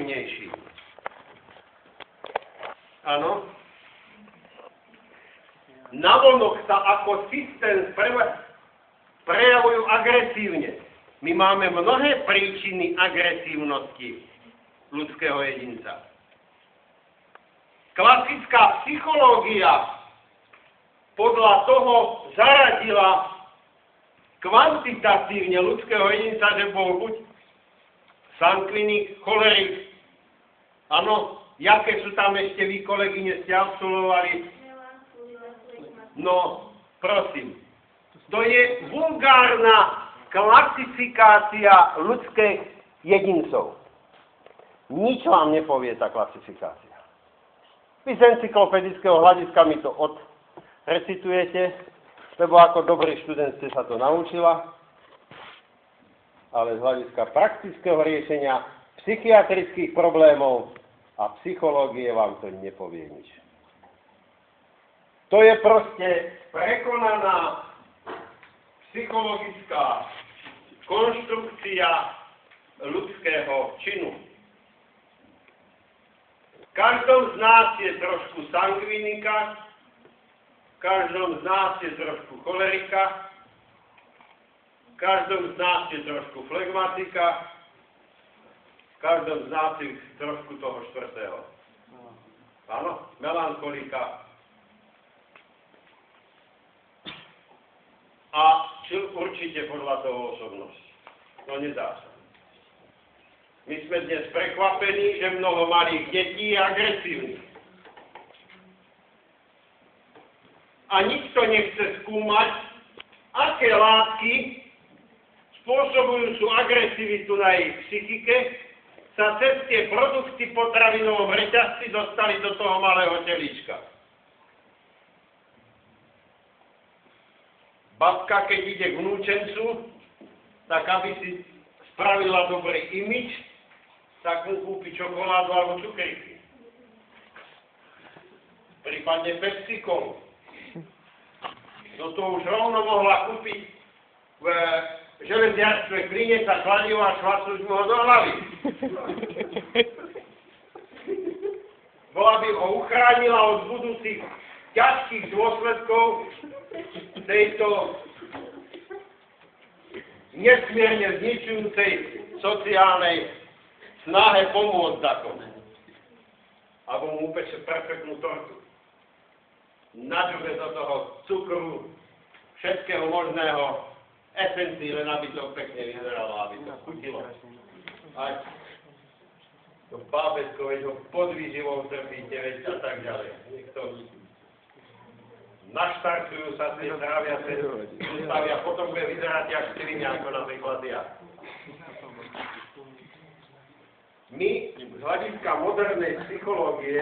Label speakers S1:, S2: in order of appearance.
S1: agresívnejší. Áno? Navonok sa ako systém prejavujú agresívne. My máme mnohé príčiny agresívnosti ľudského jedinca. Klasická psychológia podľa toho zaradila kvantitatívne ľudského jedinca, že bol buď sangvinik, cholerik. Áno, jaké sú tam ešte vy, kolegyne, ste absolvovali? No, prosím. To je vulgárna klasifikácia ľudských jedincov. Nič vám nepovie tá klasifikácia. Vy z encyklopedického hľadiska mi to odrecitujete, lebo ako dobrý študent ste sa to naučila, ale z hľadiska praktického riešenia psychiatrických problémov a psychológie vám to nepovie nič. To je proste prekonaná psychologická konštrukcia ľudského činu. V každom z nás je trošku sangvinika, v každom z nás je trošku cholerika, v každom z nás je trošku flegmatika, v každom z nás je trošku toho štvrtého. Áno, melancholika. A určite podľa toho osobnosť. No nedá sa. My sme dnes prekvapení, že mnoho malých detí je agresívnych. A nikto nechce skúmať, aké látky spôsobujú agresivitu na ich psychike, sa cez tie produkty v potravinovom reťazci dostali do toho malého telička. Babka, keď ide k vnúčencu, tak aby si spravila dobrý imič, tak mu kúpi čokoládu alebo cukríky. Prípadne Pepsi Colu. No to už rovno mohla kúpiť v železiarstve Klinec a kladivo a švacnúť mu ho do hlavy. Bola by ho uchránila od budúcich ťažkých dôsledkov tejto nesmierne zničujúcej sociálnej snahe pomôcť takome. Alebo mu upeče perfektnú tortu. Nadžube do toho cukru, všetkého možného, esencií, len aby to pekne vyzeralo, aby to chutilo. Aj to bábätko, veď ho pod výživou trpíte, veď a tak ďalej. Niekto naštartujú sa tie tráviace ústavy a potom bude vyzerať jak skriňa, ako napríklad ja. My z hľadiska modernej psychológie